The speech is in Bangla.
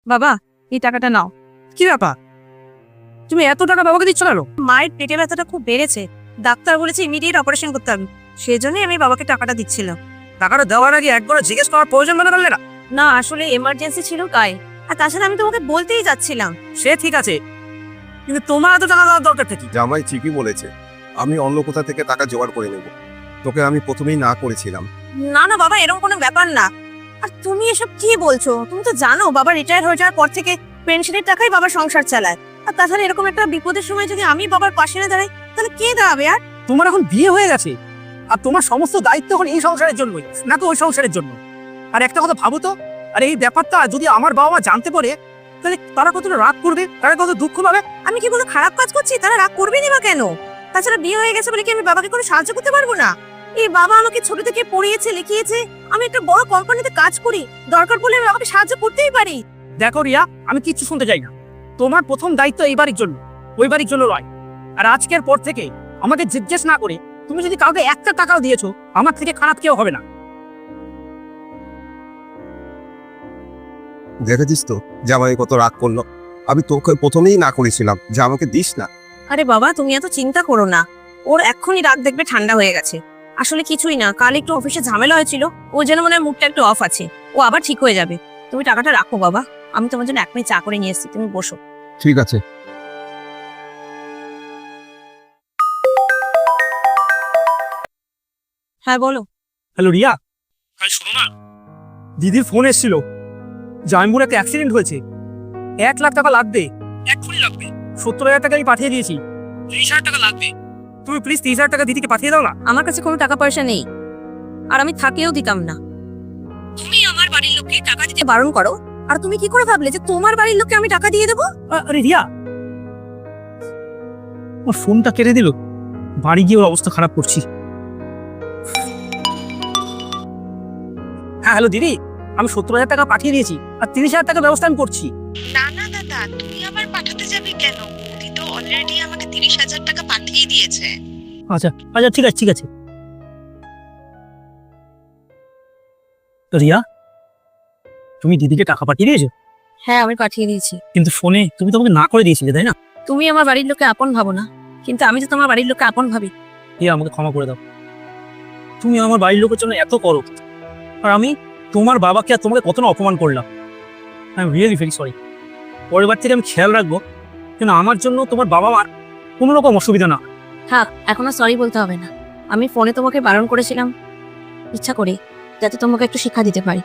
বাবা, এই টাকাটা নাও। কি ব্যাপার, তুমি এত টাকা বাবাকে দিচ্ছ কেন? মায়ের পেটে ব্যথাটা খুব বেড়েছে, ডাক্তার বলেছে ইমিডিয়েট অপারেশন করতে হবে, সেজন্যই আমি বাবাকে টাকাটা দিচ্ছিলাম। টাকাটা দেওয়ার আগে একবার জিজ্ঞেস করার প্রয়োজন মনে করলে না? না, আসলে এমার্জেন্সি ছিল তাই। আর তাছাড়া আমি তোমাকে বলতেই যাচ্ছিলাম। সে ঠিক আছে, কিন্তু তোমার এত টাকা দেওয়ার দরকারটা কি? জামাই ঠিকই বলেছে, আমি অন্য কোথা থেকে টাকা জোগাড় করে নেব। তোকে আমি প্রথমেই না করেছিলাম। না না বাবা, এরকম কোনো ব্যাপার না। আর তুমি এসব কি বলছো? তুমি তো জানো বাবা রিটায়ার হয়ে যাওয়ার পর থেকে পেনশনের টাকাই বাবা সংসার চালায়। আর তাছাড়া এরকম একটা বিপদের সময় যদি আমি বাবার পাশে না দাঁড়াই, তাহলে কে দাঁড়াবে? আর তোমার এখন বিয়ে হয়ে গেছে, আর তোমার সমস্ত দায়িত্ব এখন এই সংসারের জন্যই, না তো ওই সংসারের জন্য। আর একটা কথা ভাবো তো, আর এই ব্যাপারটা যদি আমার বাবা মা জানতে পারে, তাহলে তারা কতটা রাগ করবে, তারা কত দুঃখ পাবে। আমি কি কোনো খারাপ কাজ করছি? তারা রাগ করবেনই বা কেন? তাছাড়া বিয়ে হয়ে গেছে বলে কি আমি বাবাকে কোনো সাহায্য করতে পারবো না? এই বাবা আমাকে ছোট থেকে পড়িয়েছে, লিখিয়েছে, আমি একটা বড় কোম্পানিতে কাজ করি, দরকার পড়লে আমি বাবাকে সাহায্য করতেই পারি। দেখো রিয়া, আমি কিচ্ছু শুনতে চাই না। তোমার প্রথম দায়িত্ব এই বাড়ির জন্য, ওই বাড়ির জন্য নয়। আর আজকের পর থেকে আমাকে জিজ্ঞেস না করে তুমি যদি কাউকে একটা টাকাও দিয়েছো, আমার থেকে খারাপ কেউ হবে না। দেখেছিস তো জামাই কত রাগ করলো। আমি তোকে প্রথমেই না করেছিলাম যে আমাকে দিস না। আরে বাবা, তুমি এত চিন্তা করো না, ওর এক্ষুনি রাগ দেখবে ঠান্ডা হয়ে গেছে। আসলে কিছুই না, কাল একটু অফিসে ঝামেলা হয়েছিল, ও যেন মনে হয় মুডটা একটু অফ আছে, ও আবার ঠিক হয়ে যাবে। তুমি টাকাটা রাখো বাবা, আমি তোমার জন্য 1 মিনিট চা করে নিয়ে এসেছি, তুমি বসো। ঠিক আছে। হ্যাঁ বলো। হ্যালো রিয়া, হ্যাঁ শোনো না, দিদির ফোন এসেছিল, জামিনপুরে একটা অ্যাক্সিডেন্ট হয়েছে, 1 লাখ টাকা লাগবে, এক্ষুনি লাগবে। 70,000 টাকা আমি পাঠিয়ে দিয়েছি, 30,000 টাকা লাগবে। তুমি প্লিজ 30,000 টাকা দিদিকে পাঠিয়ে দাও না। আমার কাছে কোনো টাকা পয়সা নেই, আর আমি থাকলেও দিতাম না। তুমি আমার বাড়ির লোককে টাকা দিতে বারণ করো, আর তুমি কি করে ভাবলে যে তোমার বাড়ির লোককে আমি টাকা দিয়ে দেবো? আরে রিয়া, আমার ফোনটা কেটে দিল, বাড়ি গিয়ে ওর অবস্থা খারাপ করছি। হ্যাঁ হ্যালো দিদি, আমি 70,000 টাকা পাঠিয়ে দিয়েছি, আর 30,000 টাকা ব্যবস্থা আমি করছি। না না দাদা, তুমি আবার পাঠাতে যাবে কেন? মোদি তো অলরেডি আমাকে 30,000 টাকা পাঠিয়ে দিয়েছে। আচ্ছা আচ্ছা, ঠিক আছে ঠিক আছে। রিয়া, তুমি দিদিকে টাকা পাঠিয়ে দিয়েছো? হ্যাঁ, আমি পাঠিয়ে দিয়েছি। কিন্তু ফোনে তুমি তো আমাকে না করে দিয়েছিলে, তাই না? তুমি আমার বাড়ির লোককে আপন ভাবো না, কিন্তু আমি তো তোমার বাড়ির লোককে আপন ভাবি। রিয়া, আমাকে ক্ষমা করে দাও। তুমি আমার বাড়ির লোকের জন্য এত করো, আর আমি তোমার বাবাকে আর তোমাকে কত না অপমান করলাম। I am really very sorry. পরের বার থেকে আমি খেয়াল রাখবো যেন আমার জন্য তোমার বাবা মার কোনো রকম অসুবিধা না। থাক, এখন আর সরি বলতে হবে না। আমি ফোনে তোমাকে বারণ করেছিলাম ইচ্ছা করে, যাতে তোমাকে একটু শিক্ষা দিতে পারি।